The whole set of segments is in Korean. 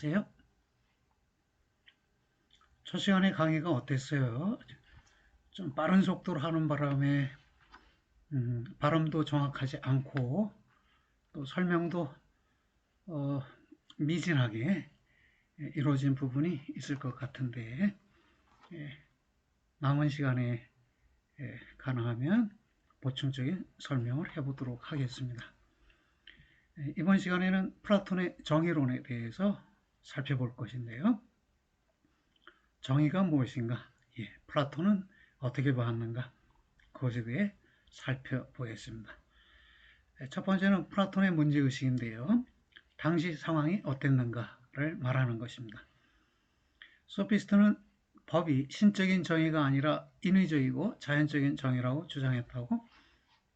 안녕하세요. 첫 시간에 강의가 어땠어요? 좀 빠른 속도로 하는 바람에 발음도 정확하지 않고 또 설명도 어, 미진하게 이루어진 부분이 있을 것 같은데 남은 시간에 가능하면 보충적인 설명을 해보도록 하겠습니다. 이번 시간에는 플라톤의 정의론에 대해서 살펴볼 것인데요. 정의가 무엇인가? 플라톤은 어떻게 보았는가? 그것에 대해 살펴보겠습니다. 첫 번째는 플라톤의 문제의식인데요. 당시 상황이 어땠는가를 말하는 것입니다. 소피스트는 법이 신적인 정의가 아니라 인위적이고 자연적인 정의라고 주장했다고?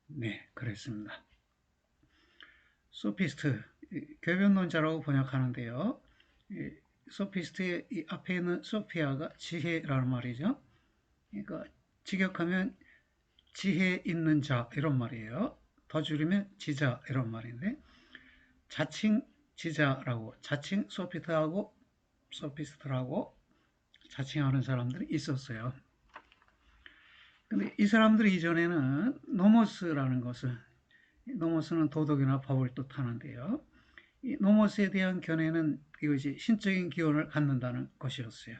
네, 그랬습니다. 소피스트, 궤변론자라고 번역하는데요. 소피스트의 이 앞에 있는 소피아가 지혜라는 말이죠. 그러니까 직역하면 지혜 있는 자 이런 말이에요. 더 줄이면 지자 이런 말인데 자칭 지자라고 자칭 소피스트라고 자칭하는 사람들이 있었어요. 근데 이 사람들이 이전에는 노모스라는 것을 노모스는 도덕이나 법을 뜻하는데요. 이 노모스에 대한 견해는 이것이 신적인 기원을 갖는다는 것이었어요.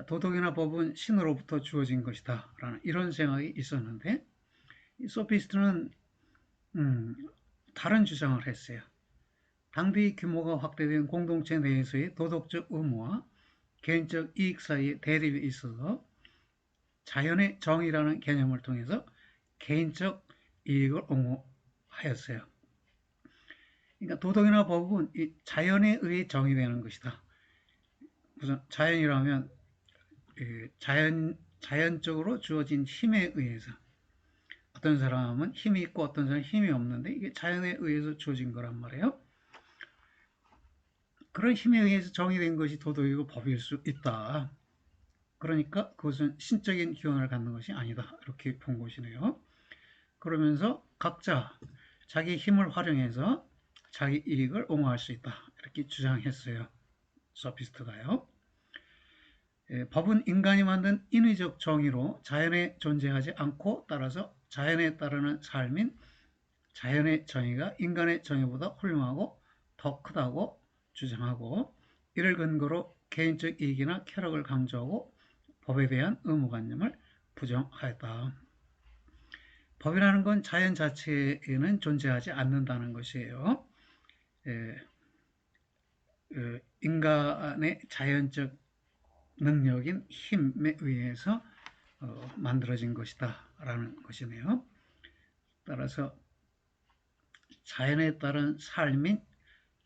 도덕이나 법은 신으로부터 주어진 것이다 라는 이런 생각이 있었는데 이 소피스트는 다른 주장을 했어요. 당대의 규모가 확대된 공동체 내에서의 도덕적 의무와 개인적 이익 사이의 대립이 있어서 자연의 정의라는 개념을 통해서 개인적 이익을 옹호하였어요. 그러니까 도덕이나 법은 이 자연에 의해 정의되는 것이다. 우선 자연이라면 자연적으로 주어진 힘에 의해서 어떤 사람은 힘이 있고 어떤 사람은 힘이 없는데 이게 자연에 의해서 주어진 거란 말이에요. 그런 힘에 의해서 정의된 것이 도덕이고 법일 수 있다. 그러니까 그것은 신적인 기원을 갖는 것이 아니다. 이렇게 본 것이네요. 그러면서 각자 자기 힘을 활용해서 자기 이익을 옹호할 수 있다. 이렇게 주장했어요. 소피스트가요. 법은 인간이 만든 인위적 정의로 자연에 존재하지 않고 따라서 자연에 따르는 삶인 자연의 정의가 인간의 정의보다 훌륭하고 더 크다고 주장하고 이를 근거로 개인적 이익이나 쾌락을 강조하고 법에 대한 의무관념을 부정하였다. 법이라는 건 자연 자체에는 존재하지 않는다는 것이에요. 인간의 자연적 능력인 힘에 의해서 만들어진 것이다 라는 것이네요. 따라서 자연에 따른 삶인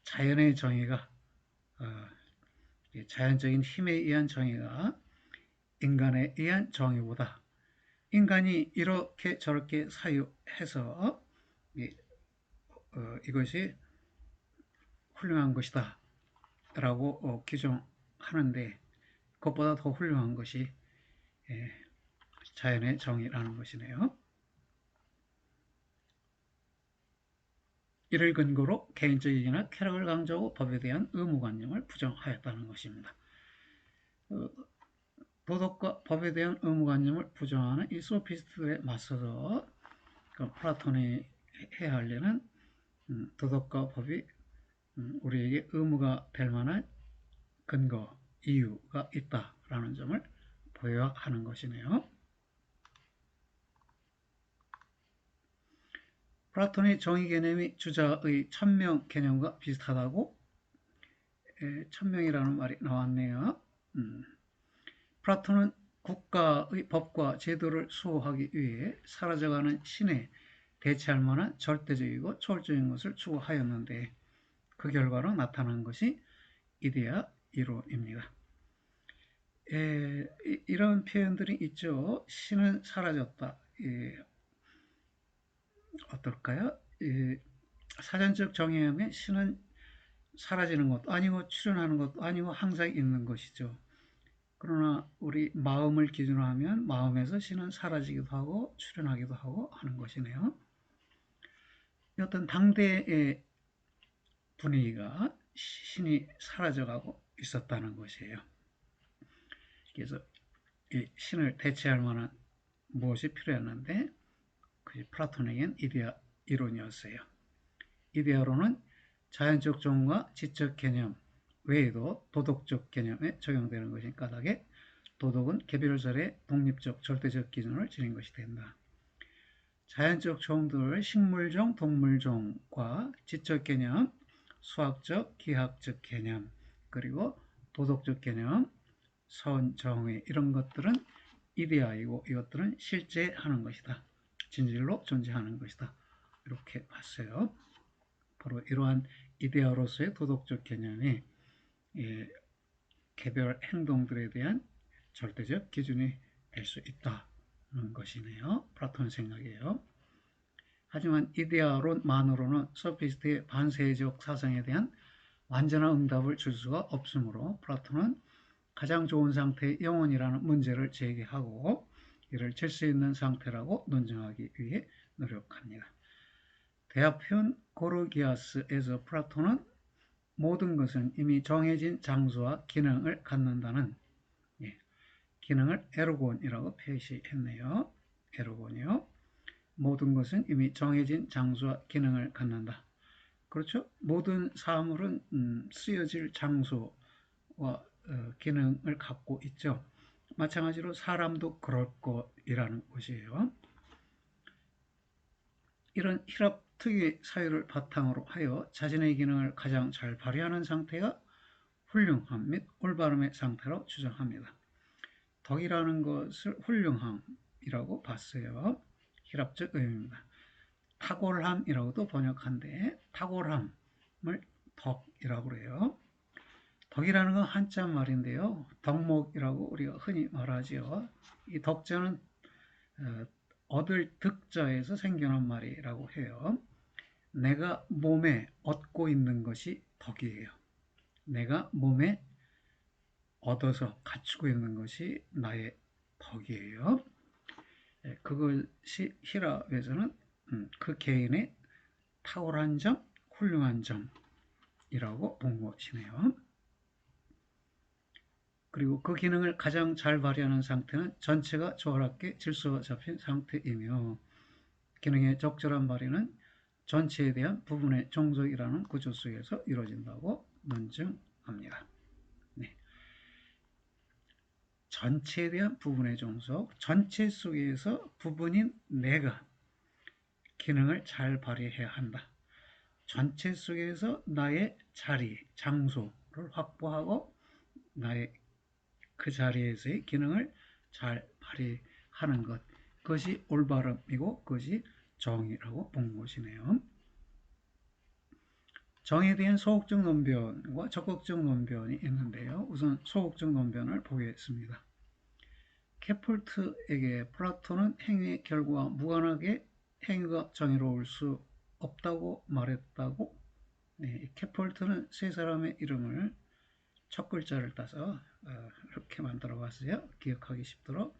자연의 정의가 자연적인 힘에 의한 정의가 인간에 의한 정의보다 인간이 이렇게 저렇게 사유해서 이것이 훌륭한 것이다 라고 규정하는데 그것보다 더 훌륭한 것이 자연의 정의라는 것이네요. 이를 근거로 개인적 이익이나 쾌락을 강조하고 법에 대한 의무관념을 부정하였다는 것입니다. 도덕과 법에 대한 의무관념을 부정하는 이 소피스트에 맞서서 플라톤이 해야 할 일은 도덕과 법이 우리에게 의무가 될 만한 근거, 이유가 있다라는 점을 보여야 하는 것이네요. 플라톤의 정의 개념이 주자의 천명 개념과 비슷하다고 천명이라는 말이 나왔네요. 플라톤은 국가의 법과 제도를 수호하기 위해 사라져가는 신에 대체할 만한 절대적이고 초월적인 것을 추구하였는데 그 결과로 나타난 것이 이데아 이론입니다. 이런 표현들이 있죠. 신은 사라졌다. 어떨까요? 사전적 정의에 의하면 신은 사라지는 것도 아니고 출현하는 것도 아니고 항상 있는 것이죠. 그러나 우리 마음을 기준으로 하면 마음에서 신은 사라지기도 하고 출현하기도 하고 하는 것이네요. 어떤 당대의 분위기가 신이 사라져가고 있었다는 것이에요. 그래서 이 신을 대체할 만한 무엇이 필요했는데 그 플라톤에겐 이데아 이론이었어요. 이데아론은 자연적 종과 지적 개념 외에도 도덕적 개념에 적용되는 것인 까닭에 도덕은 개별설의 독립적 절대적 기준을 지닌 것이 된다. 자연적 종들 식물종, 동물종과 지적 개념, 수학적, 기하학적 개념, 그리고 도덕적 개념, 선, 정의 이런 것들은 이데아이고 이것들은 실제 하는 것이다. 진실로 존재하는 것이다. 이렇게 봤어요. 바로 이러한 이데아로서의 도덕적 개념이 개별 행동들에 대한 절대적 기준이 될 수 있다는 것이네요. 플라톤 생각이에요. 하지만 이데아론만으로는 소피스트의 반세적 사상에 대한 완전한 응답을 줄 수가 없으므로 플라톤은 가장 좋은 상태의 영혼이라는 문제를 제기하고 이를 질서 있는 상태라고 논증하기 위해 노력합니다. 대화편 고르기아스에서 플라톤은 모든 것은 이미 정해진 장소와 기능을 갖는다는 기능을 에르곤이라고 표시했네요. 에르곤이요. 모든 것은 이미 정해진 장소와 기능을 갖는다. 그렇죠? 모든 사물은 쓰여질 장소와 기능을 갖고 있죠. 마찬가지로 사람도 그럴 것이라는 것이에요. 이런 힐압 특유의 사유를 바탕으로 하여 자신의 기능을 가장 잘 발휘하는 상태가 훌륭함 및 올바름의 상태로 주장합니다. 덕이라는 것을 훌륭함이라고 봤어요. 힐압적 의미입니다. 탁월함이라고도 번역한데 탁월함을 덕이라고 그래요. 덕이라는 건 한자 말인데요. 덕목이라고 우리가 흔히 말하죠. 이 덕자는 얻을 득자에서 생겨난 말이라고 해요. 내가 몸에 얻고 있는 것이 덕이에요. 내가 몸에 얻어서 갖추고 있는 것이 나의 덕이에요. 그것이 힐압에서는 그 개인의 탁월한 점, 훌륭한 점이라고 본 것이네요. 그리고 그 기능을 가장 잘 발휘하는 상태는 전체가 조화롭게 질서가 잡힌 상태이며 기능의 적절한 발휘는 전체에 대한 부분의 종속이라는 구조 속에서 이루어진다고 논증합니다. 네. 전체에 대한 부분의 종속, 전체 속에서 부분인 내가 기능을 잘 발휘해야 한다. 전체 속에서 나의 자리, 장소를 확보하고 나의 그 자리에서의 기능을 잘 발휘하는 것, 그것이 올바름이고 그것이 정의라고 본 것이네요. 정의에 대한 소극적 논변과 적극적 논변이 있는데요. 우선 소극적 논변을 보겠습니다. 케폴트에게 플라톤은 행위의 결과와 무관하게 행위가 정의로울 수 없다고 말했다고. 네, 케폴트는 세 사람의 이름을 첫 글자를 따서 이렇게 만들어 봤어요. 기억하기 쉽도록.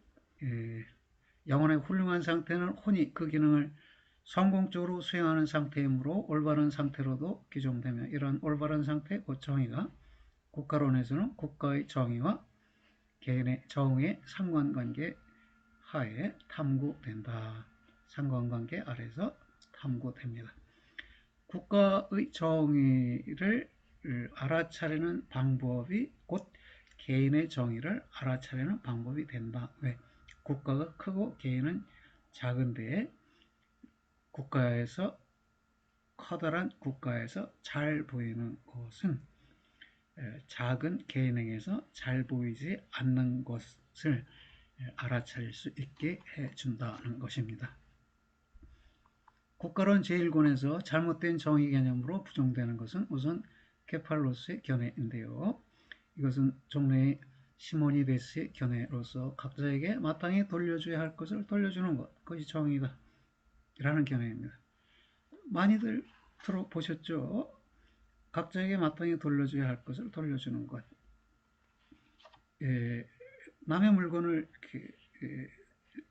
영혼의 훌륭한 상태는 혼이 그 기능을 성공적으로 수행하는 상태이므로 올바른 상태로도 규정되며 이런 올바른 상태, 곧 정의가 국가론에서는 국가의 정의와 개인의 정의의 상관관계 하에 탐구된다. 상관관계 아래서 탐구됩니다. 국가의 정의를 알아차리는 방법이 곧 개인의 정의를 알아차리는 방법이 된다. 왜? 국가가 크고 개인은 작은데 국가에서 커다란 국가에서 잘 보이는 것은 작은 개인에게서 잘 보이지 않는 것을 알아차릴 수 있게 해준다는 것입니다. 국가론 제1권에서 잘못된 정의 개념으로 부정되는 것은 우선 케팔로스의 견해인데요. 이것은 종래의 시모니데스의 견해로서 각자에게 마땅히 돌려줘야 할 것을 돌려주는 것, 그것이 정의다 라는 견해입니다. 많이들 들어보셨죠? 각자에게 마땅히 돌려줘야 할 것을 돌려주는 것. 남의 물건을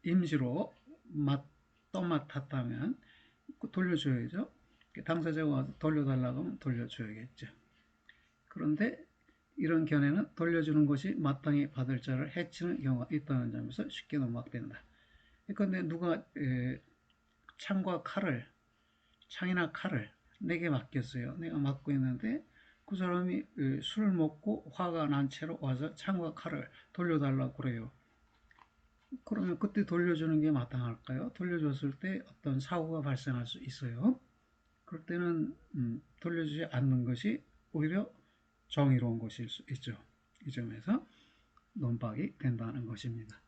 임시로 떠맡았다면 돌려줘야죠. 당사자가 와서 돌려달라고 하면 돌려줘야겠죠. 그런데 이런 견해는 돌려주는 것이 마땅히 받을 자를 해치는 경우가 있다는 점에서 쉽게 넘어간다. 그런데 누가 창과 칼을, 창이나 칼을 내게 맡겼어요. 내가 맡고 있는데 그 사람이 술을 먹고 화가 난 채로 와서 창과 칼을 돌려달라고 그래요. 그러면 그때 돌려주는 게 마땅할까요? 돌려줬을 때 어떤 사고가 발생할 수 있어요. 그럴 때는 돌려주지 않는 것이 오히려 정의로운 것일 수 있죠. 이 점에서 논박이 된다는 것입니다.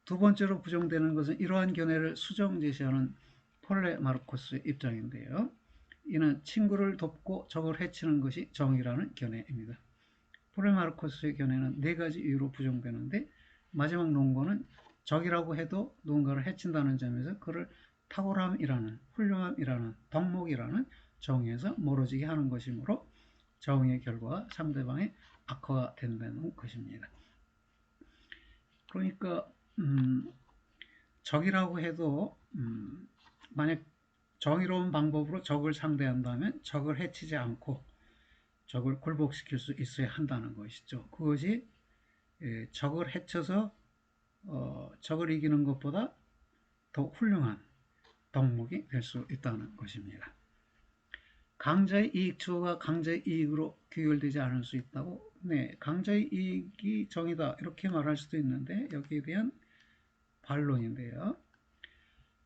두 번째로 부정되는 것은 이러한 견해를 수정 제시하는 폴레 마르코스의 입장인데요. 이는 친구를 돕고 적을 해치는 것이 정의라는 견해입니다. 폴레 마르코스의 견해는 네 가지 이유로 부정되는데 마지막 논거는 적이라고 해도 누군가를 해친다는 점에서 그를 탁월함이라는, 훌륭함이라는, 덕목이라는 정의에서 멀어지게 하는 것이므로 정의의 결과가 상대방의 악화가 된다는 것입니다. 그러니까 적이라고 해도 만약 정의로운 방법으로 적을 상대한다면 적을 해치지 않고 적을 굴복시킬 수 있어야 한다는 것이죠. 그것이 적을 해쳐서 적을 이기는 것보다 더 훌륭한 덕목이 될 수 있다는 것입니다. 강자의 이익 추구가 강자의 이익으로 귀결되지 않을 수 있다고? 네, 강자의 이익이 정의다 이렇게 말할 수도 있는데 여기에 대한 반론인데요.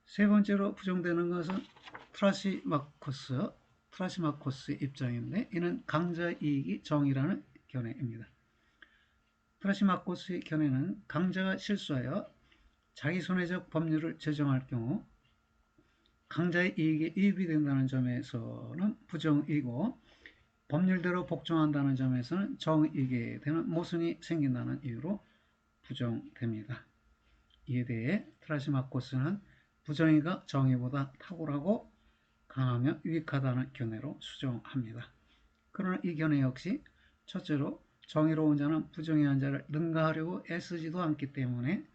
세 번째로 부정되는 것은 트라시마코스의 입장인데 이는 강자의 이익이 정의라는 견해입니다. 트라시마코스의 견해는 강자가 실수하여 자기 손해적 법률을 제정할 경우 강자의 이익에 이익이 된다는 점에서는 부정이고 법률대로 복종한다는 점에서는 정의게 되는 모순이 생긴다는 이유로 부정됩니다. 이에 대해 트라시마코스는 부정의가 정의보다 탁월하고 강하며 유익하다는 견해로 수정합니다. 그러나 이 견해 역시 첫째로 정의로운 자는 부정의한 자를 능가하려고 애쓰지도 않기 때문에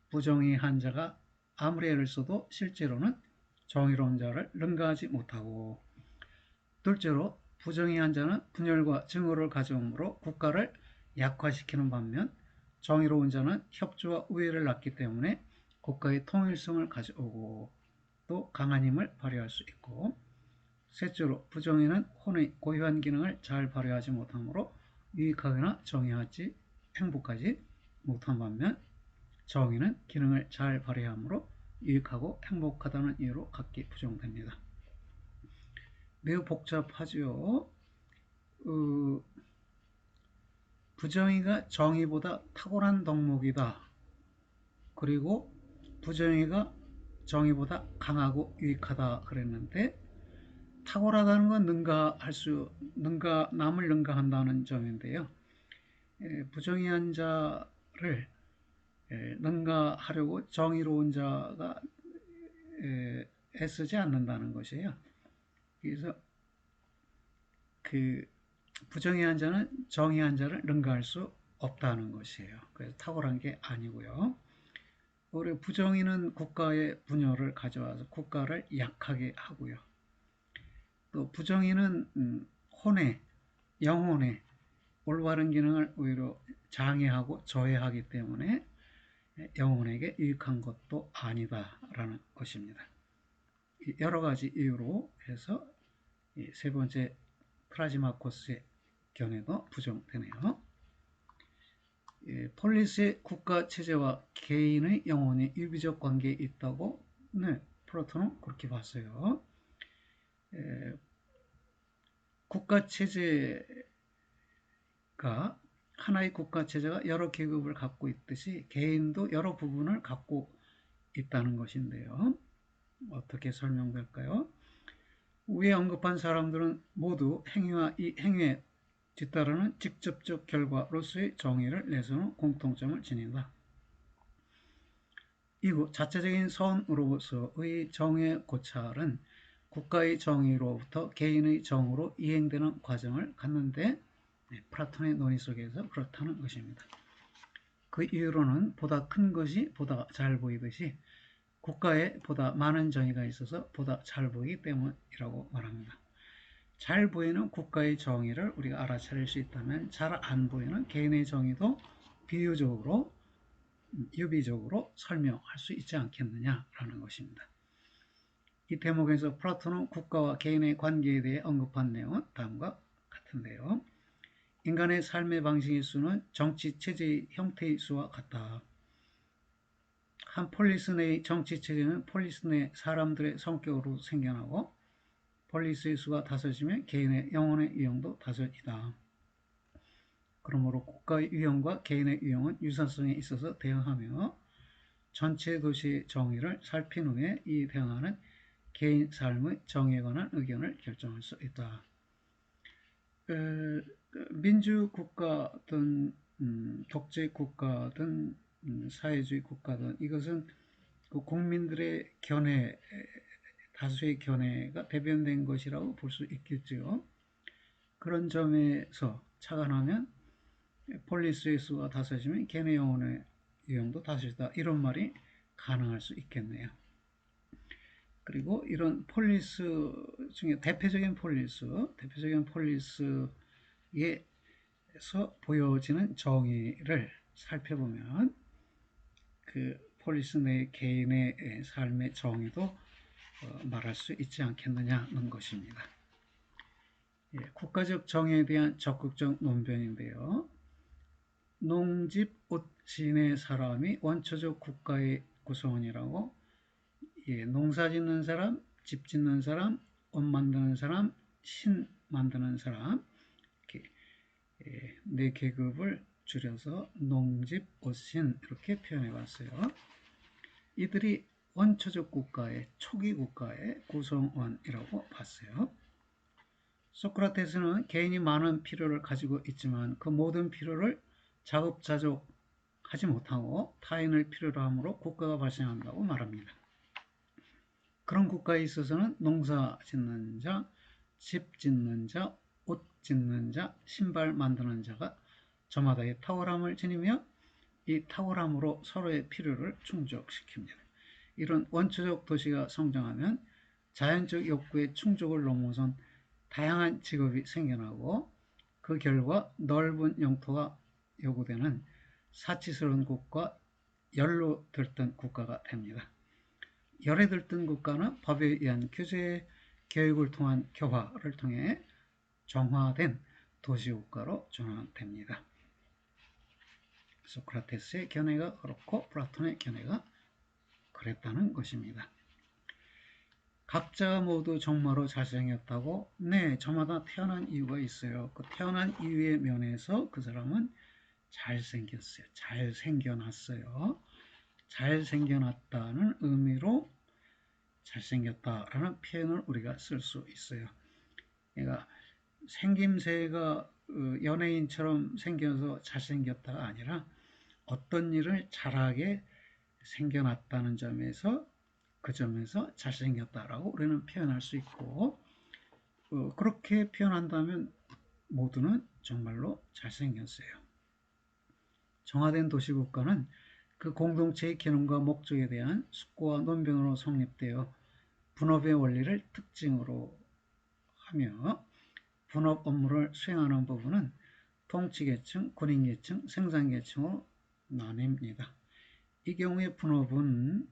부정의한 자가 아무리 애를 써도 실제로는 정의로운 자를 능가하지 못하고, 둘째로 부정의한 자는 분열과 증오를 가져오므로 국가를 약화시키는 반면 정의로운 자는 협조와 우애를 낳기 때문에 국가의 통일성을 가져오고 또 강한 힘을 발휘할 수 있고, 셋째로 부정의는 혼의 고유한 기능을 잘 발휘하지 못하므로 유익하거나 정의하지 행복하지 못한 반면 정의는 기능을 잘 발휘하므로 유익하고 행복하다는 이유로 각기 부정됩니다. 매우 복잡하죠. 부정의가 정의보다 탁월한 덕목이다. 그리고 부정의가 정의보다 강하고 유익하다 그랬는데 탁월하다는 건 남을 능가한다는 점인데요. 부정의한 자를 능가하려고 정의로운 자가 애쓰지 않는다는 것이에요. 그래서 그 부정의한 자는 정의한 자를 능가할 수 없다는 것이에요. 그래서 탁월한 게 아니고요. 오히려 부정의는 국가의 분열을 가져와서 국가를 약하게 하고요. 또 부정의는 혼의, 영혼의 올바른 기능을 오히려 장애하고 저해하기 때문에 영혼에게 유익한 것도 아니다라는 것입니다. 여러 가지 이유로 해서 세 번째 트라시마코스의 견해도 부정되네요. 폴리스의 국가 체제와 개인의 영혼이 유비적 관계에 있다고 플라톤은 그렇게 봤어요. 국가 체제가 하나의 국가 체제가 여러 계급을 갖고 있듯이 개인도 여러 부분을 갖고 있다는 것인데요. 어떻게 설명될까요? 위에 언급한 사람들은 모두 행위와 이 행위에 뒤따르는 직접적 결과로서의 정의를 내세우는 공통점을 지닌다. 이후 자체적인 선으로서의 정의의 고찰은 국가의 정의로부터 개인의 정으로 이행되는 과정을 갖는데 플라톤의 논의 속에서 그렇다는 것입니다. 그 이유로는 보다 큰 것이 보다 잘 보이듯이 국가에 보다 많은 정의가 있어서 보다 잘 보이기 때문이라고 말합니다. 잘 보이는 국가의 정의를 우리가 알아차릴 수 있다면 잘 안 보이는 개인의 정의도 비유적으로 유비적으로 설명할 수 있지 않겠느냐라는 것입니다. 이 대목에서 플라톤은 국가와 개인의 관계에 대해 언급한 내용은 다음과 같은데요. 인간의 삶의 방식의 수는 정치 체제의 형태의 수와 같다. 한 폴리스 내의 정치 체제는 폴리스 내 사람들의 성격으로 생겨나고 폴리스의 수가 다섯이면 개인의 영혼의 유형도 다섯이다. 그러므로 국가의 유형과 개인의 유형은 유사성에 있어서 대응하며 전체 도시의 정의를 살핀 후에 이 대응하는 개인 삶의 정의에 관한 의견을 결정할 수 있다. 민주국가든 독재국가든 사회주의 국가든 이것은 그 국민들의 견해, 다수의 견해가 대변된 것이라고 볼 수 있겠죠. 그런 점에서 착안하면 폴리스의 수가 다섯이면 개인의 영혼의 유형도 다섯이다. 이런 말이 가능할 수 있겠네요. 그리고 이런 폴리스 중에 대표적인 폴리스에서 보여지는 정의를 살펴보면 그 폴리스 내 개인의 삶의 정의도 말할 수 있지 않겠느냐는 것입니다. 예, 국가적 정의에 대한 적극적 논변인데요. 농집 옷진의 사람이 원초적 국가의 구성원이라고, 예, 농사 짓는 사람, 집 짓는 사람, 옷 만드는 사람, 신 만드는 사람, 이렇게 네 계급을 줄여서 농집, 옷신 이렇게 표현해 봤어요. 이들이 원초적 국가의 초기 국가의 구성원이라고 봤어요. 소크라테스는 개인이 많은 필요를 가지고 있지만 그 모든 필요를 자급자족하지 못하고 타인을 필요로 함으로 국가가 발생한다고 말합니다. 그런 국가에 있어서는 농사 짓는 자, 집 짓는 자, 옷 짓는 자, 신발 만드는 자가 저마다의 탁월함을 지니며 이 탁월함으로 서로의 필요를 충족시킵니다. 이런 원초적 도시가 성장하면 자연적 욕구의 충족을 넘어선 다양한 직업이 생겨나고 그 결과 넓은 영토가 요구되는 사치스러운 국가, 열로 들뜬 국가가 됩니다. 열에 들뜬 국가는 법에 의한 규제, 교육을 통한 교화를 통해 정화된 도시국가로 전환됩니다. 소크라테스의 견해가 그렇고 플라톤의 견해가 그랬다는 것입니다. 각자 모두 정말로 잘생겼다고? 네, 저마다 태어난 이유가 있어요. 그 태어난 이유의 면에서 그 사람은 잘생겼어요. 잘생겨났어요. 잘생겨났다는 의미로 잘생겼다라는 표현을 우리가 쓸 수 있어요. 그러니까 생김새가 연예인처럼 생겨서 잘생겼다가 아니라 어떤 일을 잘하게 생겨났다는 점에서 그 점에서 잘생겼다라고 우리는 표현할 수 있고, 그렇게 표현한다면 모두는 정말로 잘생겼어요. 정화된 도시국가는 그 공동체의 기능과 목적에 대한 숙고와 논변으로 성립되어 분업의 원리를 특징으로 하며 분업 업무를 수행하는 부분은 통치계층, 군인계층, 생산계층으로 나뉩니다. 이 경우에 분업은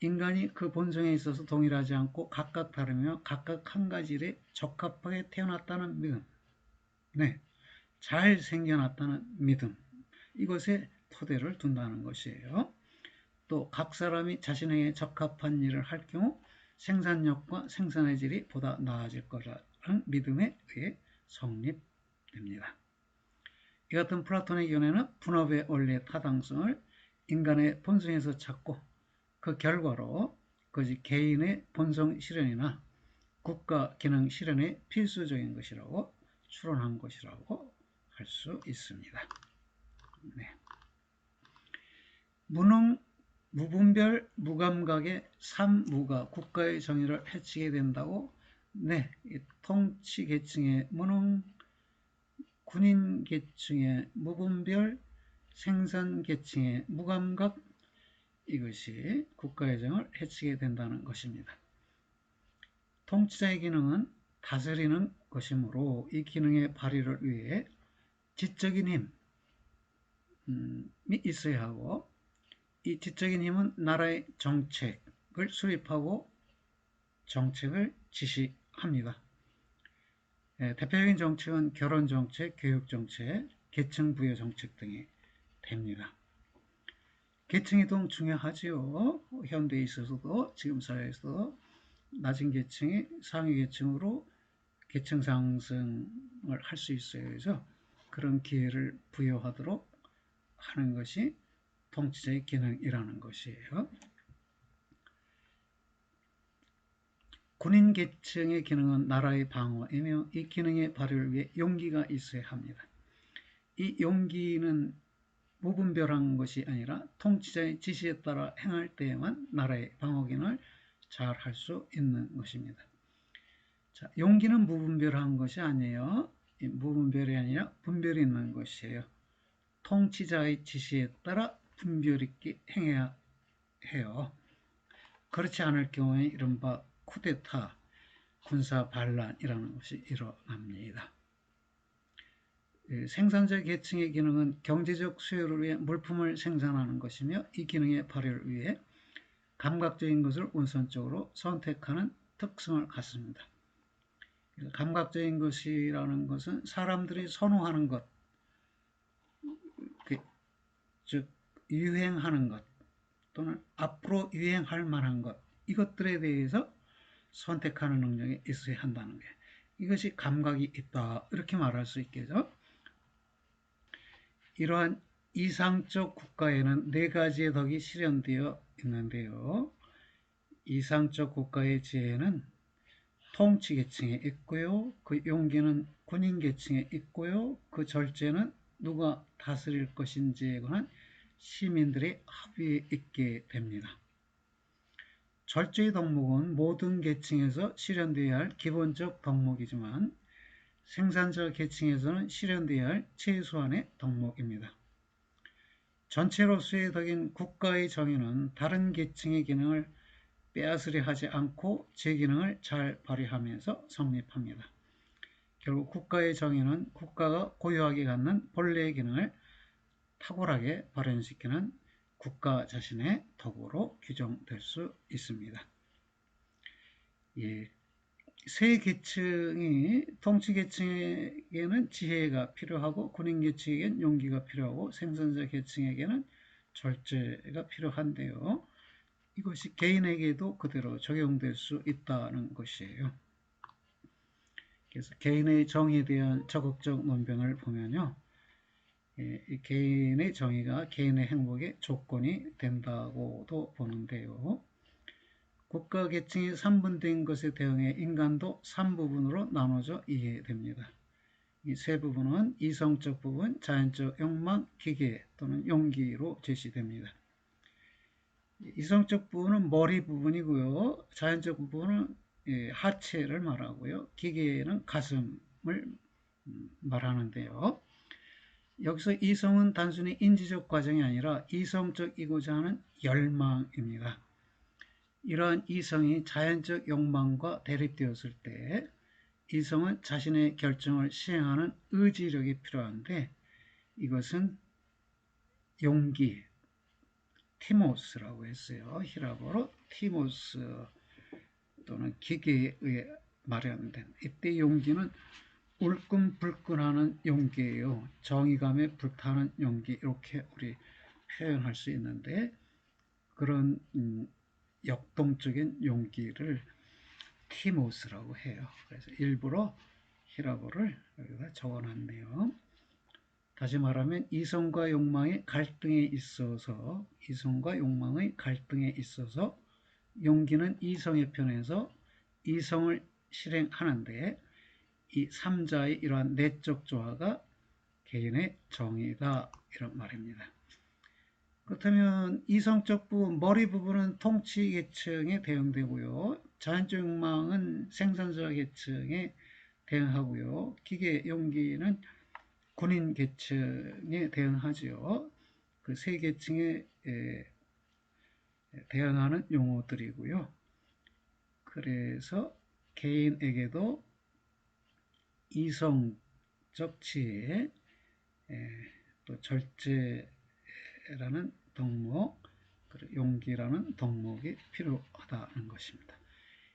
인간이 그 본성에 있어서 동일하지 않고 각각 다르며 각각 한 가지 일에 적합하게 태어났다는 믿음, 네, 잘 생겨났다는 믿음, 이것에 토대를 둔다는 것이에요. 또 각 사람이 자신에게 적합한 일을 할 경우 생산력과 생산의 질이 보다 나아질 거라는 믿음에 의해 성립됩니다. 이 같은 플라톤의 견해는 분업의 원리의 타당성을 인간의 본성에서 찾고 그 결과로 그것이 개인의 본성 실현이나 국가 기능 실현에 필수적인 것이라고 추론한 것이라고 할 수 있습니다. 네. 무능, 무분별, 무감각의 삼무가 국가의 정의를 해치게 된다고? 네, 통치 계층의 무능, 군인 계층의 무분별, 생산 계층의 무감각, 이것이 국가의 정을 해치게 된다는 것입니다. 통치자의 기능은 다스리는 것이므로 이 기능의 발휘를 위해 지적인 힘이 있어야 하고, 이 지적인 힘은 나라의 정책을 수립하고 정책을 지시합니다. 대표적인 정책은 결혼정책, 교육정책, 계층 부여 정책 등이 됩니다. 계층이동 중요하지요. 현대에 있어서도 지금 사회에서 낮은 계층이 상위 계층으로 계층 상승을 할 수 있어요. 그래서 그런 기회를 부여하도록 하는 것이 통치자의 기능이라는 것이에요. 군인 계층의 기능은 나라의 방어이며 이 기능의 발휘를 위해 용기가 있어야 합니다. 이 용기는 무분별한 것이 아니라 통치자의 지시에 따라 행할 때에만 나라의 방어 기능을 잘 할 수 있는 것입니다. 자, 용기는 무분별한 것이 아니에요. 무분별이 아니라 분별이 있는 것이에요. 통치자의 지시에 따라 분별 있게 행해야 해요. 그렇지 않을 경우에 이른바 쿠데타, 군사 반란이라는 것이 일어납니다. 생산자 계층의 기능은 경제적 수요를 위해 물품을 생산하는 것이며 이 기능의 발휘를 위해 감각적인 것을 우선적으로 선택하는 특성을 갖습니다. 감각적인 것이라는 것은 사람들이 선호하는 것, 즉 유행하는 것 또는 앞으로 유행할 만한 것, 이것들에 대해서 선택하는 능력이 있어야 한다는 게, 이것이 감각이 있다 이렇게 말할 수 있겠죠. 이러한 이상적 국가에는 네 가지의 덕이 실현되어 있는데요. 이상적 국가의 지혜는 통치 계층에 있고요. 그 용기는 군인 계층에 있고요. 그 절제는 누가 다스릴 것인지에 관한 시민들의 합의에 있게 됩니다. 절제의 덕목은 모든 계층에서 실현되어야 할 기본적 덕목이지만 생산자 계층에서는 실현되어야 할 최소한의 덕목입니다. 전체로서의 덕인 국가의 정의는 다른 계층의 기능을 빼앗으려 하지 않고 제 기능을 잘 발휘하면서 성립합니다. 결국 국가의 정의는 국가가 고유하게 갖는 본래의 기능을 탁월하게 발현시키는 국가 자신의 덕으로 규정될 수 있습니다. 예, 세 계층이 통치 계층에게는 지혜가 필요하고 군인 계층에게는 용기가 필요하고 생산자 계층에게는 절제가 필요한데요. 이것이 개인에게도 그대로 적용될 수 있다는 것이에요. 그래서 개인의 정의에 대한 적극적 논변을 보면요. 이 개인의 정의가 개인의 행복의 조건이 된다고도 보는데요. 국가 계층이 3분된 것에 대응해 인간도 3부분으로 나눠져 이해됩니다. 이 세 부분은 이성적 부분, 자연적 욕망, 기계 또는 용기로 제시됩니다. 이성적 부분은 머리 부분이고요. 자연적 부분은 하체를 말하고요. 기계는 가슴을 말하는데요. 여기서 이성은 단순히 인지적 과정이 아니라 이성적이고자 하는 열망입니다. 이러한 이성이 자연적 욕망과 대립되었을 때 이성은 자신의 결정을 시행하는 의지력이 필요한데 이것은 용기, 티모스라고 했어요. 히라보로 티모스 또는 기계에 의해 마련된, 이때 용기는 울끈불끈하는 용기예요. 정의감에 불타는 용기, 이렇게 우리 표현할 수 있는데 그런 역동적인 용기를 티모스라고 해요. 그래서 일부러 히라보를 여기다 적어놨네요. 다시 말하면 이성과 욕망의 갈등에 있어서 용기는 이성의 편에서 이성을 실행하는데 이 3자의 이러한 내적 조화가 개인의 정의다 이런 말입니다. 그렇다면 이성적 부분, 머리 부분은 통치 계층에 대응되고요. 자연적 욕망은 생산자 계층에 대응하고요. 기계, 용기는 군인 계층에 대응하지요. 그 세 계층에 대응하는 용어들이고요. 그래서 개인에게도 이성적 지혜, 또 절제라는 덕목, 그리고 용기라는 덕목이 필요하다는 것입니다.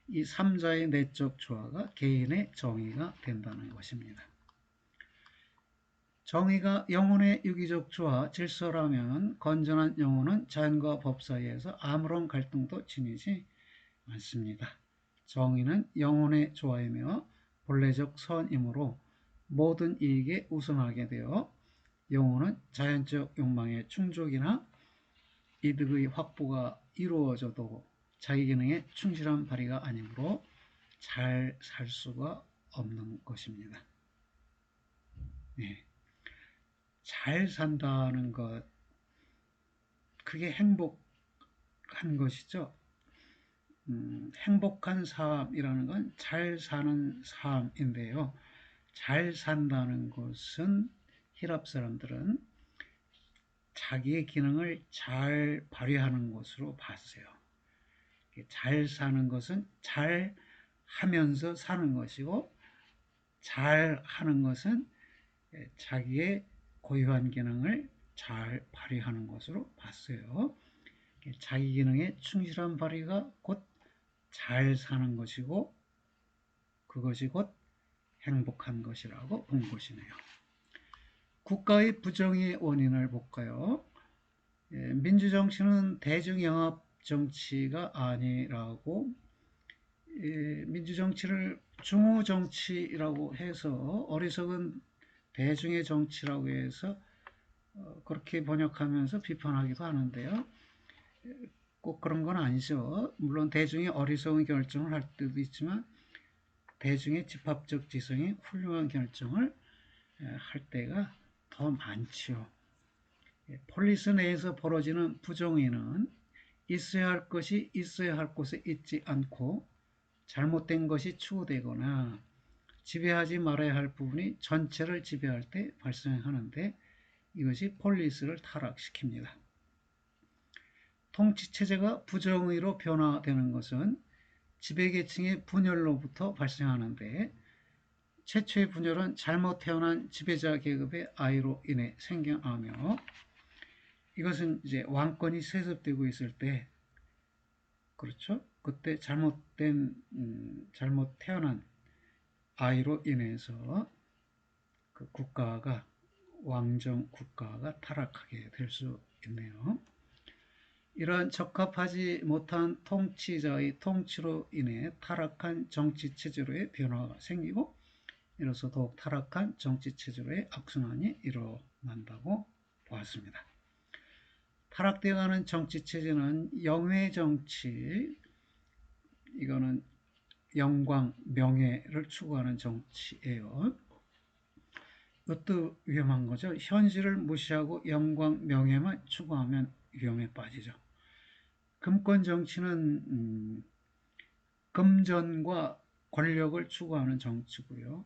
이 3자의 내적 조화가 개인의 정의가 된다는 것입니다. 정의가 영혼의 유기적 조화, 질서라면 건전한 영혼은 자연과 법 사이에서 아무런 갈등도 지니지 않습니다. 정의는 영혼의 조화이며 본래적 선이므로 모든 이익에 우선하게 되어 영혼은 자연적 욕망의 충족이나 이득의 확보가 이루어져도 자기 기능에 충실한 발휘가 아니므로 잘 살 수가 없는 것입니다. 네. 잘 산다는 것, 그게 행복한 것이죠. 행복한 삶이라는 건 잘 사는 삶인데요. 잘 산다는 것은 히랍 사람들은 자기의 기능을 잘 발휘하는 것으로 봤어요. 잘 사는 것은 잘 하면서 사는 것이고, 잘 하는 것은 자기의 고유한 기능을 잘 발휘하는 것으로 봤어요. 자기 기능에 충실한 발휘가 곧 잘 사는 것이고, 그것이 곧 행복한 것이라고 본 것이네요. 국가의 부정의 원인을 볼까요? 민주정치는 대중영합정치가 아니라고, 민주정치를 중후정치라고 해서 어리석은 대중의 정치라고 해서 그렇게 번역하면서 비판하기도 하는데요. 꼭 그런 건 아니죠. 물론 대중이 어리석은 결정을 할 때도 있지만 대중의 집합적 지성이 훌륭한 결정을 할 때가 더 많지요. 폴리스 내에서 벌어지는 부정의는 있어야 할 것이 있어야 할 곳에 있지 않고 잘못된 것이 추구되거나 지배하지 말아야 할 부분이 전체를 지배할 때 발생하는데 이것이 폴리스를 타락시킵니다. 통치체제가 부정의로 변화되는 것은 지배계층의 분열로부터 발생하는데 최초의 분열은 잘못 태어난 지배자 계급의 아이로 인해 생겨나며 이것은 이제 왕권이 세습되고 있을 때 그렇죠? 그때 잘못 태어난 아이로 인해서 그 국가가 왕정 국가가 타락하게 될 수 있네요. 이러한 적합하지 못한 통치자의 통치로 인해 타락한 정치체제로의 변화가 생기고 이로써 더욱 타락한 정치체제로의 악순환이 일어난다고 보았습니다. 타락되어가는 정치체제는 영회정치, 이거는 영광, 명예를 추구하는 정치예요. 이것도 위험한 거죠. 현실을 무시하고 영광, 명예만 추구하면 위험에 빠지죠. 금권 정치는 금전과 권력을 추구하는 정치고요.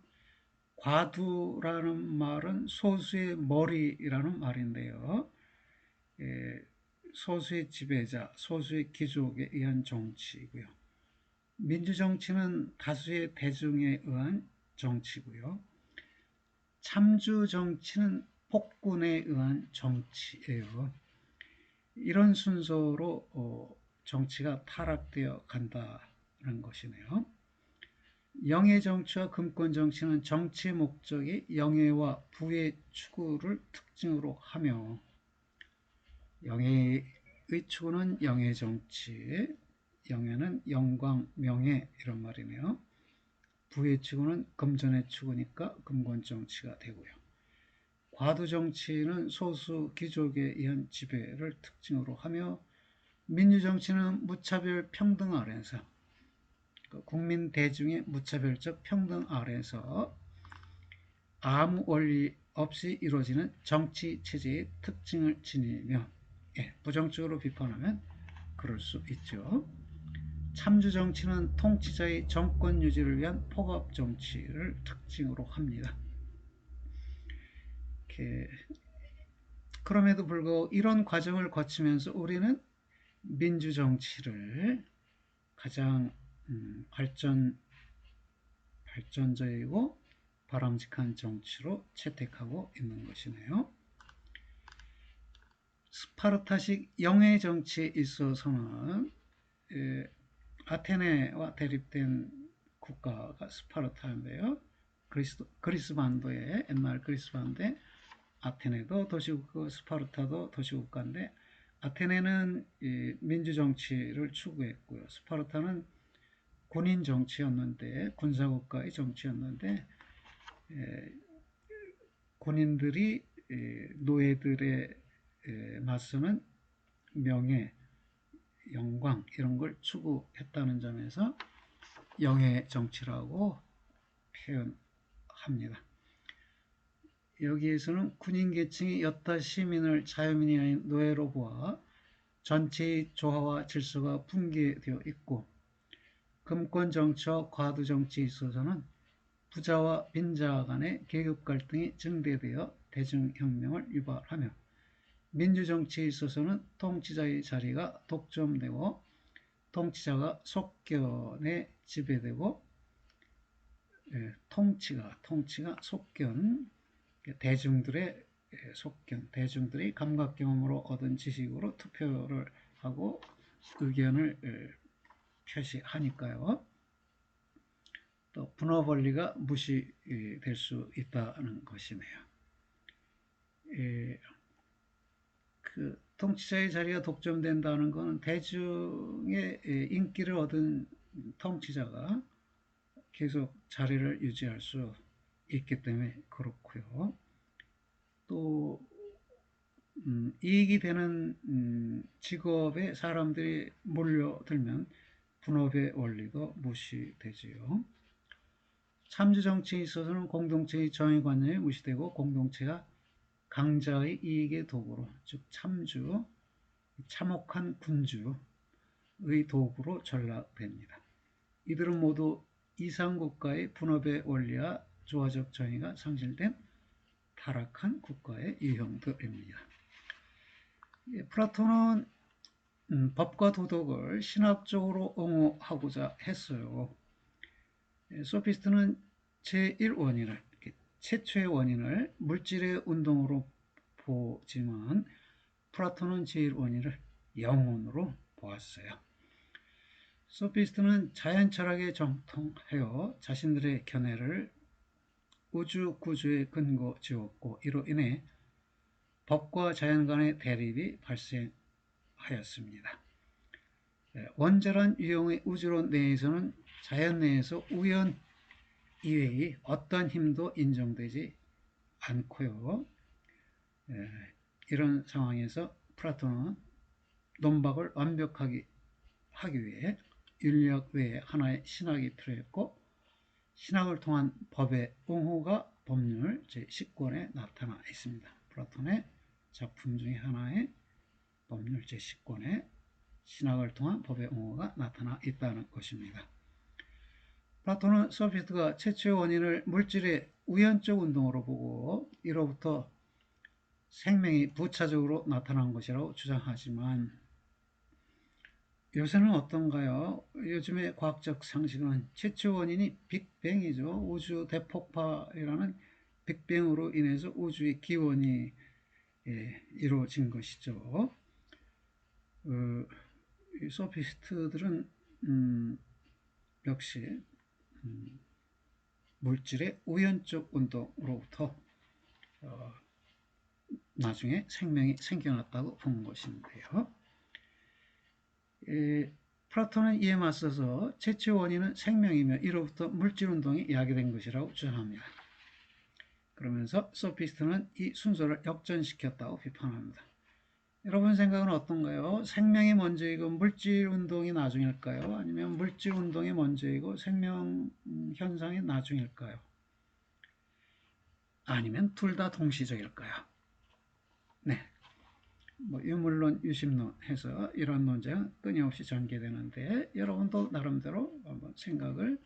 과두라는 말은 소수의 머리라는 말인데요. 소수의 지배자, 소수의 귀족에 의한 정치이고요. 민주정치는 다수의 대중에 의한 정치고요. 참주정치는 폭군에 의한 정치예요. 이런 순서로 정치가 타락되어 간다는 것이네요. 영예정치와 금권정치는 정치의 목적이 영예와 부의 추구를 특징으로 하며 영예의 추구는 영예정치, 영예는 영광, 명예 이런 말이네요. 부의 추구는 금전의 추구니까 금권정치가 되고요. 과두정치는 소수 귀족에 의한 지배를 특징으로 하며 민주정치는 무차별 평등 아래에서 국민 대중의 무차별적 평등 아래에서 아무 원리 없이 이루어지는 정치 체제의 특징을 지니며 부정적으로 비판하면 그럴 수 있죠. 참주정치는 통치자의 정권 유지를 위한 폭압정치를 특징으로 합니다. 그럼에도 불구하고 이런 과정을 거치면서 우리는 민주정치를 가장 발전적이고 바람직한 정치로 채택하고 있는 것이네요. 스파르타식 영해 정치에 있어서는 아테네와 대립된 국가가 스파르타인데요. 그리스 반도에 옛날 그리스 반도에 아테네도 도시국가, 스파르타도 도시국가인데 아테네는 민주 정치를 추구했고요. 스파르타는 군인 정치였는데 군사국가의 정치였는데 군인들이 노예들의 맞서는 명예, 영광 이런 걸 추구했다는 점에서 영예 정치라고 표현합니다. 여기에서는 군인 계층이 여타 시민을 자유민이 아닌 노예로 보아 전체의 조화와 질서가 붕괴되어 있고 금권 정치와 과도 정치에 있어서는 부자와 빈자 간의 계급 갈등이 증대되어 대중혁명을 유발하며 민주정치에 있어서는 통치자의 자리가 독점되고 통치자가 속견에 지배되고 통치가 속견, 대중들의 속견, 대중들이 감각 경험으로 얻은 지식으로 투표를 하고 의견을 표시하니까요. 또 분업 원리가 무시될 수 있다는 것이네요. 그 통치자의 자리가 독점된다는 것은 대중의 인기를 얻은 통치자가 계속 자리를 유지할 수 있기 때문에 그렇고요. 또 이익이 되는 직업에 사람들이 몰려들면 분업의 원리도 무시되지요. 참주 정치에 있어서는 공동체의 정의관념이 무시되고 공동체가 강자의 이익의 도구로, 즉 참주, 참혹한 군주의 도구로 전락됩니다. 이들은 모두 이상국가의 분업의 원리와 조화적 정의가 상실된 타락한 국가의 유형들입니다. 플라톤은 법과 도덕을 신학적으로 옹호하고자 했어요. 소피스트는 제1원인을, 최초의 원인을 물질의 운동으로 보지만 플라톤은 제1원인을 영혼으로 보았어요. 소피스트는 자연철학에 정통하여 자신들의 견해를 우주 구조에 근거 지었고 이로 인해 법과 자연 간의 대립이 발생하였습니다. 원자란 유형의 우주론 내에서는 자연 내에서 우연 이외의 어떤 힘도 인정되지 않고요. 이런 상황에서 플라톤은 논박을 완벽하게 하기 위해 윤리학 외에 하나의 신학이 필요했고 신학을 통한 법의 옹호가 법률 제10권에 나타나 있습니다. 플라톤의 작품 중에 하나의 법률 제10권에 신학을 통한 법의 옹호가 나타나 있다는 것입니다. 플라톤은 소피스트가 최초의 원인을 물질의 우연적 운동으로 보고 이로부터 생명이 부차적으로 나타난 것이라고 주장하지만 요새는 어떤가요? 요즘의 과학적 상식은 최초 원인이 빅뱅이죠. 우주 대폭발이라는 빅뱅으로 인해서 우주의 기원이 이루어진 것이죠. 소피스트들은 역시 물질의 우연적 운동으로부터 나중에 생명이 생겨났다고 본 것인데요. 플라톤은 이에 맞서서 최초 원인은 생명이며 이로부터 물질운동이 야기된 것이라고 주장합니다. 그러면서 소피스트는 이 순서를 역전시켰다고 비판합니다. 여러분 생각은 어떤가요? 생명이 먼저이고 물질운동이 나중일까요? 아니면 물질운동이 먼저이고 생명현상이 나중일까요? 아니면 둘 다 동시적일까요? 네. 유물론, 유심론 해서 이런 논쟁은 끊임없이 전개되는데 여러분도 나름대로 한번 생각을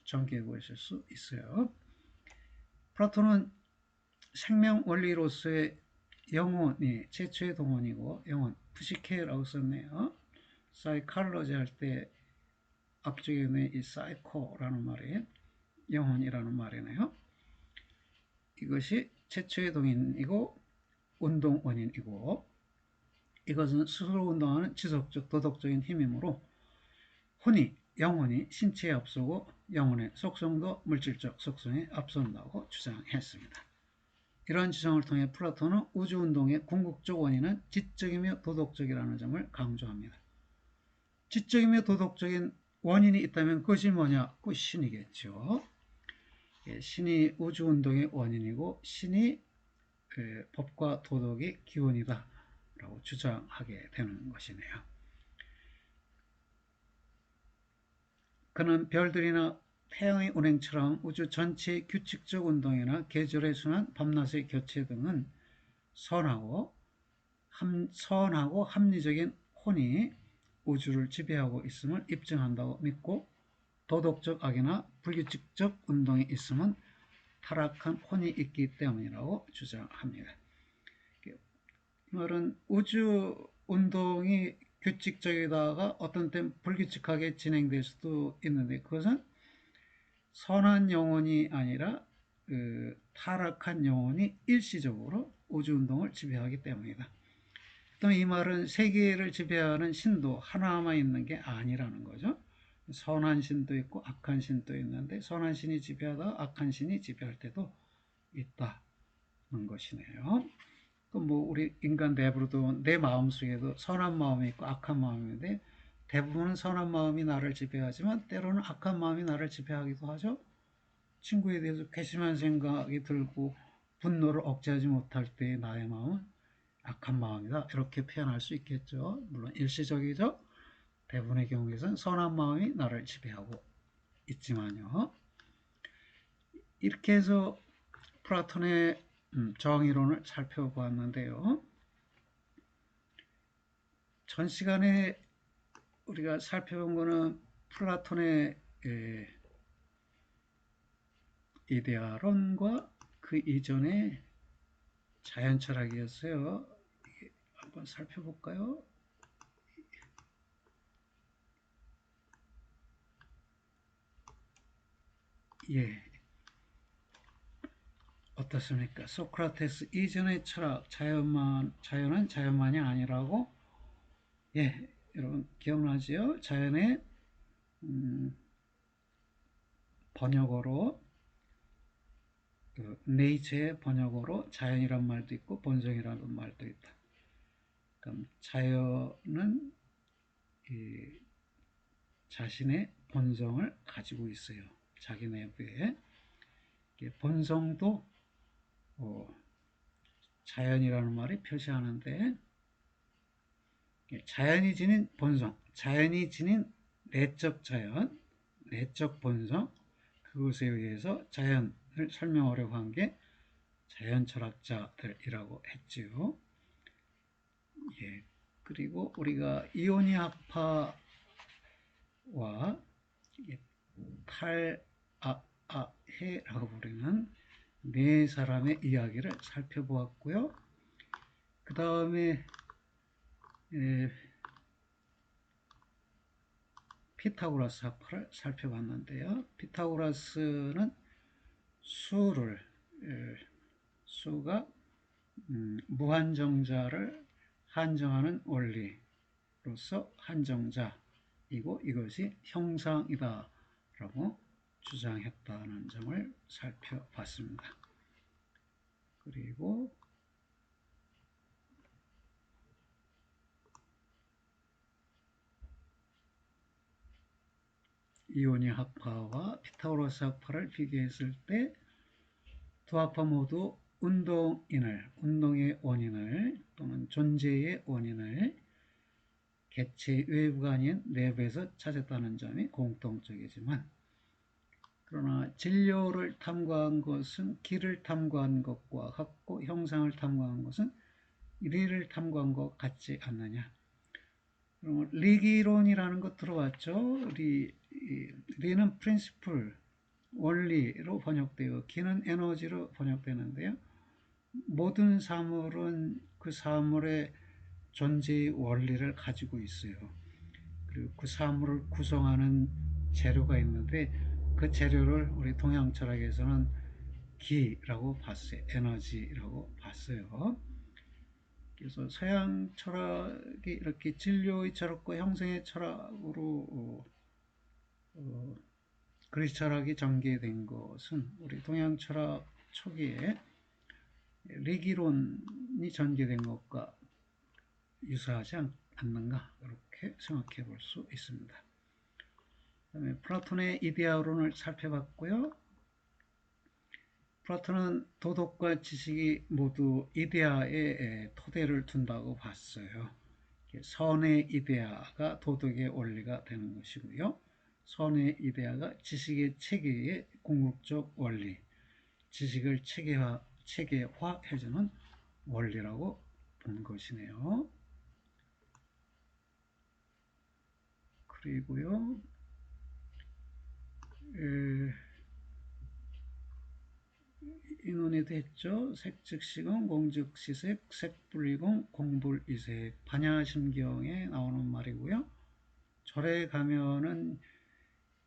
전개해 보실 수 있어요. 플라톤은 생명 원리로서의 영혼이 최초의 동원이고 영혼, 푸시케라고 썼네요. 사이칼로지 할 때 앞쪽에 있는 이 사이코라는 말이 영혼이라는 말이네요. 이것이 최초의 동인이고 운동 원인이고, 이것은 스스로 운동하는 지속적 도덕적인 힘이므로 영혼이 신체에 앞서고 영혼의 속성도 물질적 속성에 앞선다고 주장했습니다. 이러한 주장을 통해 플라톤은 우주운동의 궁극적 원인은 지적이며 도덕적이라는 점을 강조합니다. 지적이며 도덕적인 원인이 있다면 그것이 뭐냐? 그 신이겠죠. 신이 우주운동의 원인이고 신이 법과 도덕의 기원이다 라고 주장하게 되는 것이네요. 그는 별들이나 태양의 운행처럼 우주 전체의 규칙적 운동이나 계절의 순환, 밤낮의 교체 등은 선하고 합리적인 혼이 우주를 지배하고 있음을 입증한다고 믿고, 도덕적 악이나 불규칙적 운동이 있음은 타락한 혼이 있기 때문이라고 주장합니다. 이 말은 우주 운동이 규칙적이다가 어떤 때는 불규칙하게 진행될 수도 있는데, 그것은 선한 영혼이 아니라 타락한 영혼이 일시적으로 우주 운동을 지배하기 때문이다. 또 이 말은 세계를 지배하는 신도 하나만 있는 게 아니라는 거죠. 선한 신도 있고 악한 신도 있는데, 선한 신이 지배하다가 악한 신이 지배할 때도 있다는 것이네요. 우리 인간 내부로도 내 마음속에도 선한 마음이 있고 악한 마음이 있는데, 대부분은 선한 마음이 나를 지배하지만 때로는 악한 마음이 나를 지배하기도 하죠. 친구에 대해서 괘씸한 생각이 들고 분노를 억제하지 못할 때 나의 마음은 악한 마음이다, 이렇게 표현할 수 있겠죠. 물론 일시적이죠. 대부분의 경우에는 선한 마음이 나를 지배하고 있지만요. 이렇게 해서 플라톤의 정의론을 살펴보았는데요. 전 시간에 우리가 살펴본 것은 플라톤의 이데아론과 그 이전의 자연철학이었어요. 한번 살펴볼까요? 예, 어떻습니까? 소크라테스 이전의 철학, 자연은 자연만이 아니라고, 예, 여러분 기억나지요? 자연의 번역어로, 네이처의 번역어로 자연이란 말도 있고 본성이라는 말도 있다. 그럼 자연은 자신의 본성을 가지고 있어요. 자기 내부에. 본성도 자연이라는 말이 표시하는데, 자연이 지닌 본성, 자연이 지닌 내적 자연, 내적 본성, 그것에 의해서 자연을 설명하려고 한 게 자연철학자들이라고 했지요. 예. 그리고 우리가 이오니아파와 탈아아해라고 부르는 네 사람의 이야기를 살펴보았고요. 그 다음에 피타고라스 학파를 살펴봤는데요. 피타고라스는 수가 무한정자를 한정하는 원리로서 한정자이고 이것이 형상이다 라고 주장했다는 점을 살펴봤습니다. 그리고 이오니 학파와 피타고라스 학파를 비교했을 때 두 학파 모두 운동의 원인을 또는 존재의 원인을 개체 외부가 아닌 내부에서 찾았다는 점이 공통적이지만, 그러나 진료를 탐구한 것은 길을 탐구한 것과 같고 형상을 탐구한 것은 리를 탐구한 것 같지 않느냐. 리기론이라는 것 들어봤죠? 리는 프린시플, 원리로 번역되어 기는 에너지로 번역되는데요. 모든 사물은 그 사물의 존재의 원리를 가지고 있어요. 그리고 그 사물을 구성하는 재료가 있는데 그 재료를 우리 동양 철학에서는 기라고 봤어요. 에너지라고 봤어요. 그래서 서양 철학이 이렇게 진료의 철학과 형성의 철학으로 그리스 철학이 전개된 것은 우리 동양 철학 초기에 리기론이 전개된 것과 유사하지 않는가 이렇게 생각해 볼 수 있습니다. 그다음에 플라톤의 이데아론을 살펴봤고요. 플라톤은 도덕과 지식이 모두 이데아에 토대를 둔다고 봤어요. 선의 이데아가 도덕의 원리가 되는 것이고요. 선의 이데아가 지식의 체계의 궁극적 원리, 지식을 체계화해주는 원리라고 본 것이네요. 그리고요, 인원에도 했죠. 색즉시공, 공즉시색, 색불이공, 공불이색. 반야심경에 나오는 말이고요. 절에 가면은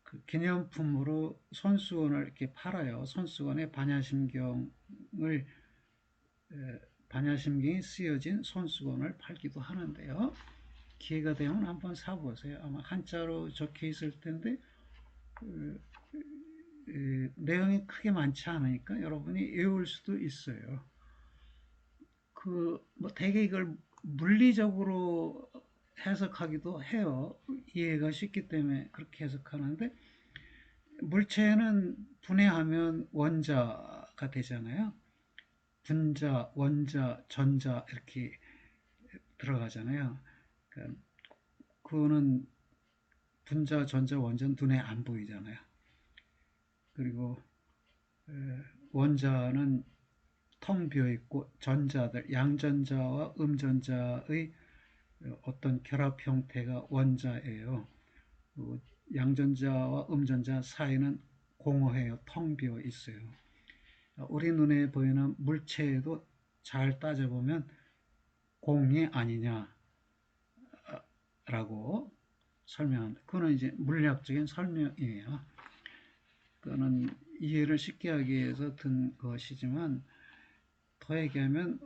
그 기념품으로 손수건을 이렇게 팔아요. 손수건에 반야심경이 쓰여진 손수건을 팔기도 하는데요. 기회가 되면 한번 사보세요. 아마 한자로 적혀 있을 텐데 내용이 크게 많지 않으니까 여러분이 외울 수도 있어요. 뭐 되게 이걸 물리적으로 해석하기도 해요. 이해가 쉽기 때문에 그렇게 해석하는데 물체는 분해하면 원자가 되잖아요. 분자, 원자, 전자 이렇게 들어가잖아요. 그러니까 그거는 분자, 전자, 원자는 눈에 안 보이잖아요. 그리고 원자는 텅 비어있고 전자들, 양전자와 음전자의 어떤 결합 형태가 원자예요. 양전자와 음전자 사이는 공허해요. 텅 비어 있어요. 우리 눈에 보이는 물체에도 잘 따져보면 공이 아니냐라고 설명합니다. 그거는 이제 물리학적인 설명이에요. 그거는 이해를 쉽게 하기 위해서 든 것이지만 더 얘기하면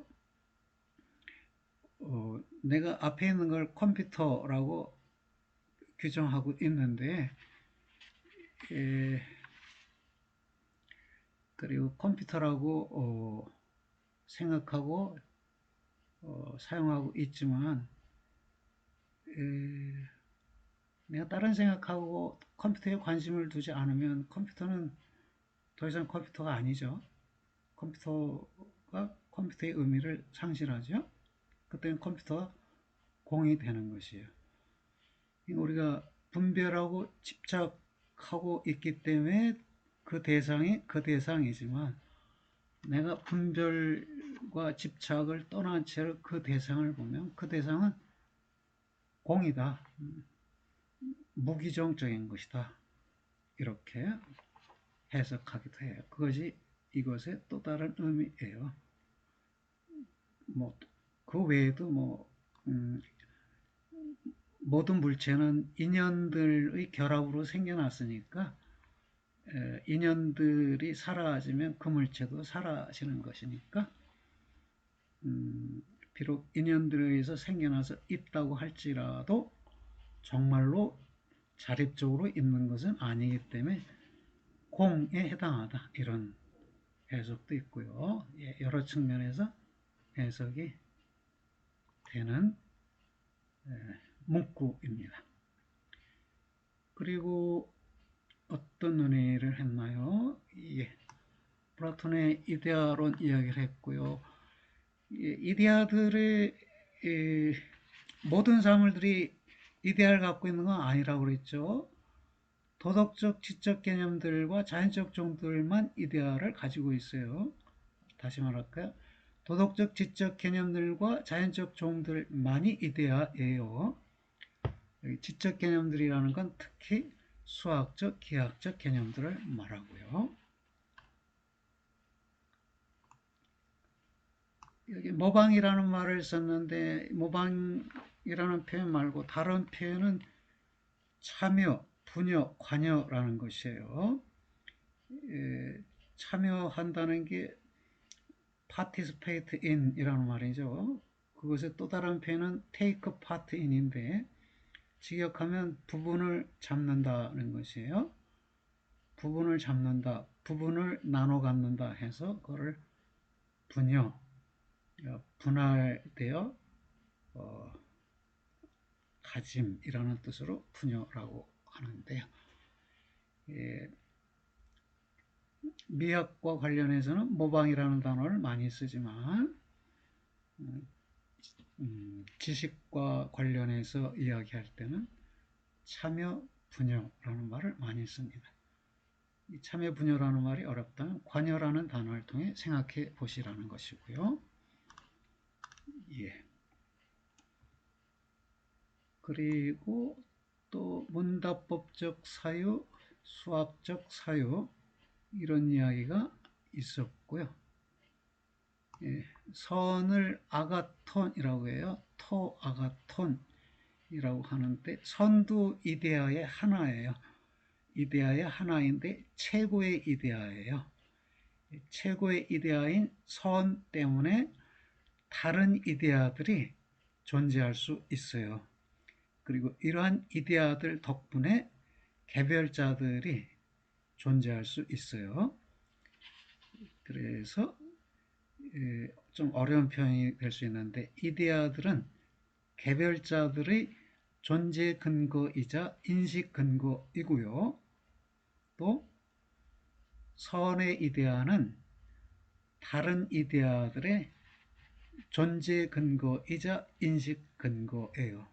내가 앞에 있는 걸 컴퓨터라고 규정하고 있는데 그리고 컴퓨터라고 생각하고 사용하고 있지만 내가 다른 생각하고 컴퓨터에 관심을 두지 않으면 컴퓨터는 더 이상 컴퓨터가 아니죠. 컴퓨터가 컴퓨터의 의미를 상실하죠. 그때는 컴퓨터가 공이 되는 것이에요. 우리가 분별하고 집착하고 있기 때문에 그 대상이 그 대상이지만 내가 분별과 집착을 떠난 채로 그 대상을 보면 그 대상은 공이다. 무기종적인 것이다. 이렇게 해석하기도 해요. 그것이 이것의 또 다른 의미예요. 그 외에도 모든 물체는 인연들의 결합으로 생겨났으니까 인연들이 사라지면 그 물체도 사라지는 것이니까 비록 인연들에 의해서 생겨나서 있다고 할지라도 정말로 자립적으로 있는 것은 아니기 때문에 공에 해당하다 이런 해석도 있고요. 여러 측면에서 해석이 되는 문구입니다. 그리고 어떤 논의를 했나요? 플라톤의 이데아론 이야기를 했고요. 이데아들의 모든 사물들이 이데아를 갖고 있는 건 아니라고 그랬죠. 도덕적, 지적 개념들과 자연적 종들만 이데아를 가지고 있어요. 다시 말할까요? 도덕적, 지적 개념들과 자연적 종들만이 이데아예요. 지적 개념들이라는 건 특히 수학적, 기하학적 개념들을 말하고요. 여기 모방이라는 말을 썼는데 모방이라는 표현 말고 다른 표현은 참여, 분여, 관여라는 것이에요. 참여한다는 게 participate in 이라는 말이죠. 그것의 또 다른 표현은 take part in인데 직역하면 부분을 잡는다는 것이에요. 부분을 잡는다, 부분을 나눠 갖는다 해서 그거를 분여, 분할되어 가짐이라는 뜻으로 분여라고 하는데요. 예, 미학과 관련해서는 모방이라는 단어를 많이 쓰지만 지식과 관련해서 이야기할 때는 참여 분여라는 말을 많이 씁니다. 이 참여 분여라는 말이 어렵다면 관여라는 단어를 통해 생각해 보시라는 것이고요. 예. 그리고 또 문답법적 사유, 수학적 사유 이런 이야기가 있었고요. 예, 선을 아가톤이라고 해요. 토아가톤이라고 하는데 선도 이데아의 하나예요. 이데아의 하나인데 최고의 이데아예요. 최고의 이데아인 선 때문에 다른 이데아들이 존재할 수 있어요. 그리고 이러한 이데아들 덕분에 개별자들이 존재할 수 있어요. 그래서 좀 어려운 표현이 될 수 있는데 이데아들은 개별자들의 존재 근거이자 인식 근거이고요. 또 선의 이데아는 다른 이데아들의 존재 근거이자 인식 근거예요.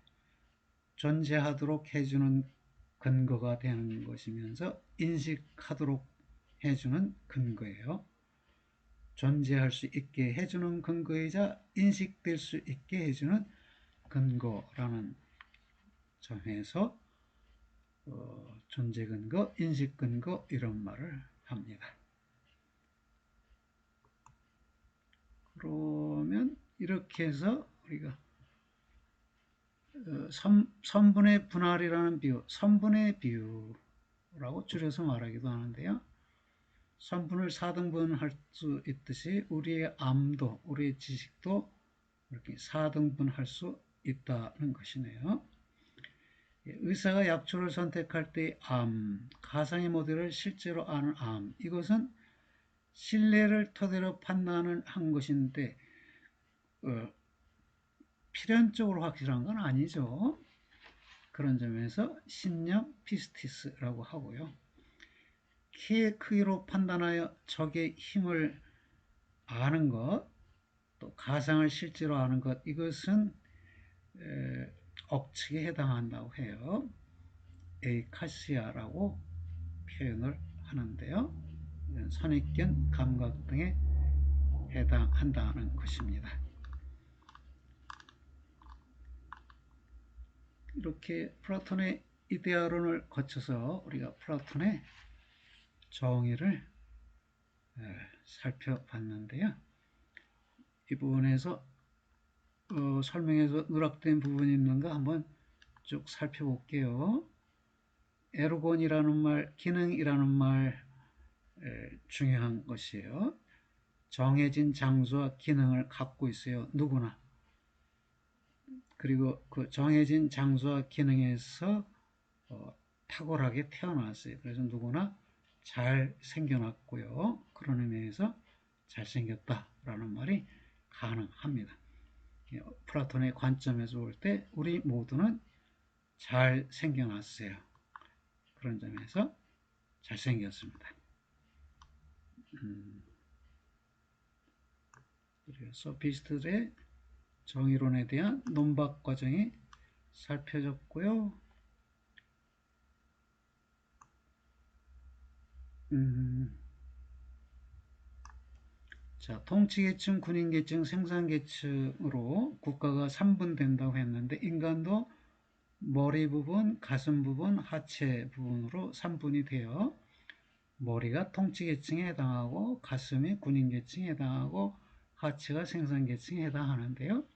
존재하도록 해주는 근거가 되는 것이면서 인식하도록 해주는 근거예요. 존재할 수 있게 해주는 근거이자 인식될 수 있게 해주는 근거라는 점에서 존재 근거, 인식 근거 이런 말을 합니다. 그러면 이렇게 해서 우리가 선분의 분할이라는 비유, 선분의 비유라고 줄여서 말하기도 하는데요. 선분을 4등분 할 수 있듯이 우리의 암도, 우리의 지식도 이렇게 4등분 할 수 있다는 것이네요. 의사가 약초를 선택할 때의 암, 가상의 모델을 실제로 아는 암, 이것은 신뢰를 토대로 판단을 한 것인데 필연적으로 확실한 건 아니죠. 그런 점에서 신념 피스티스라고 하고요. 키의 크기로 판단하여 적의 힘을 아는 것, 또 가상을 실제로 아는 것, 이것은 억측에 해당한다고 해요. 에이카시아라고 표현을 하는데요. 선입견, 감각 등에 해당한다는 것입니다. 이렇게 플라톤의 이데아론을 거쳐서 우리가 플라톤의 정의를 살펴봤는데요. 이 부분에서 설명에서 누락된 부분이 있는가 한번 쭉 살펴볼게요. 에르곤이라는 말, 기능이라는 말 중요한 것이에요. 정해진 장소와 기능을 갖고 있어요. 누구나. 그리고 그 정해진 장소와 기능에서 탁월하게 태어났어요. 그래서 누구나 잘 생겨났고요. 그런 의미에서 잘생겼다라는 말이 가능합니다. 플라톤의 관점에서 볼 때 우리 모두는 잘 생겨났어요. 그런 점에서 잘생겼습니다. 그래서 소피스트의 정의론에 대한 논박 과정이 살펴졌고요. 자, 통치계층, 군인계층, 생산계층으로 국가가 3분된다고 했는데 인간도 머리 부분, 가슴 부분, 하체 부분으로 3분이 되어 머리가 통치계층에 해당하고 가슴이 군인계층에 해당하고 하체가 생산계층에 해당하는데요.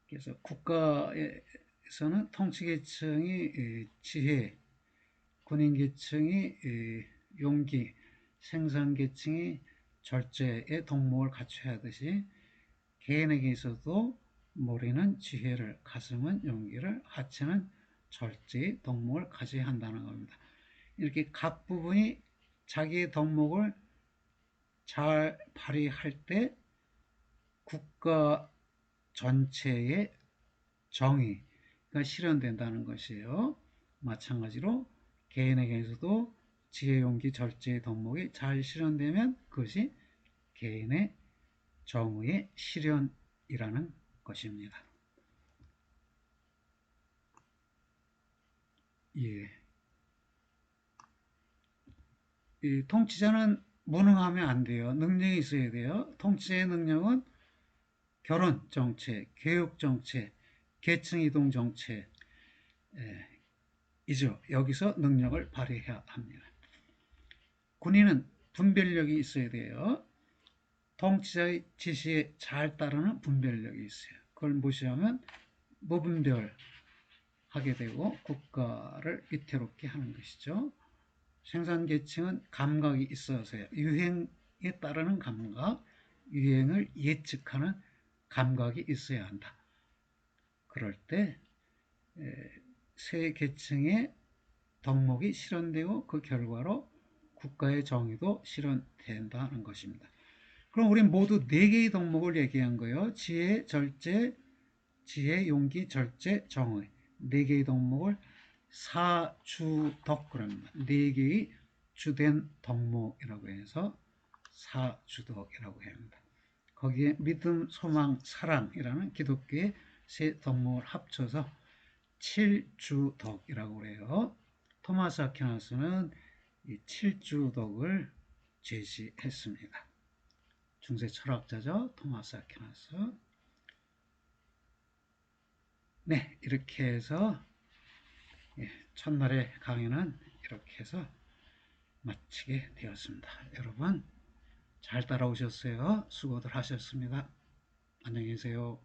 그래서 국가에서는 통치계층이 지혜, 군인계층이 용기, 생산계층이 절제의 덕목을 갖춰야 하듯이 개인에게 있어도 머리는 지혜를, 가슴은 용기를, 하체는 절제의 덕목을 가져야 한다는 겁니다. 이렇게 각 부분이 자기의 덕목을 잘 발휘할 때 국가 전체의 정의가 실현된다는 것이에요. 마찬가지로 개인에게서도 지혜, 용기, 절제의 덕목이 잘 실현되면 그것이 개인의 정의의 실현이라는 것입니다. 예. 이 통치자는 무능하면 안 돼요. 능력이 있어야 돼요. 통치자의 능력은 결혼 정책, 교육 정책, 계층 이동 정책, 이죠. 여기서 능력을 발휘해야 합니다. 군인은 분별력이 있어야 돼요. 통치자의 지시에 잘 따르는 분별력이 있어요. 그걸 무시하면 무분별하게 되고 국가를 위태롭게 하는 것이죠. 생산계층은 감각이 있어서요. 유행에 따르는 감각, 유행을 예측하는 감각이 있어야 한다. 그럴 때 세 계층의 덕목이 실현되고 그 결과로 국가의 정의도 실현된다는 것입니다. 그럼 우리 모두 네 개의 덕목을 얘기한 거예요. 지혜, 절제, 지혜, 용기, 절제, 정의. 네 개의 덕목을 사주덕 그럽니다. 네 개의 주된 덕목이라고 해서 사주덕이라고 합니다. 거기에 믿음, 소망, 사랑이라는 기독교의 세 덕목을 합쳐서 칠주덕이라고 그래요. 토마스 아퀴나스는 이 칠주덕을 제시했습니다. 중세 철학자죠. 토마스 아퀴나스. 네, 이렇게 해서 첫날의 강의는 이렇게 해서 마치게 되었습니다. 여러분 잘 따라오셨어요. 수고들 하셨습니다. 안녕히 계세요.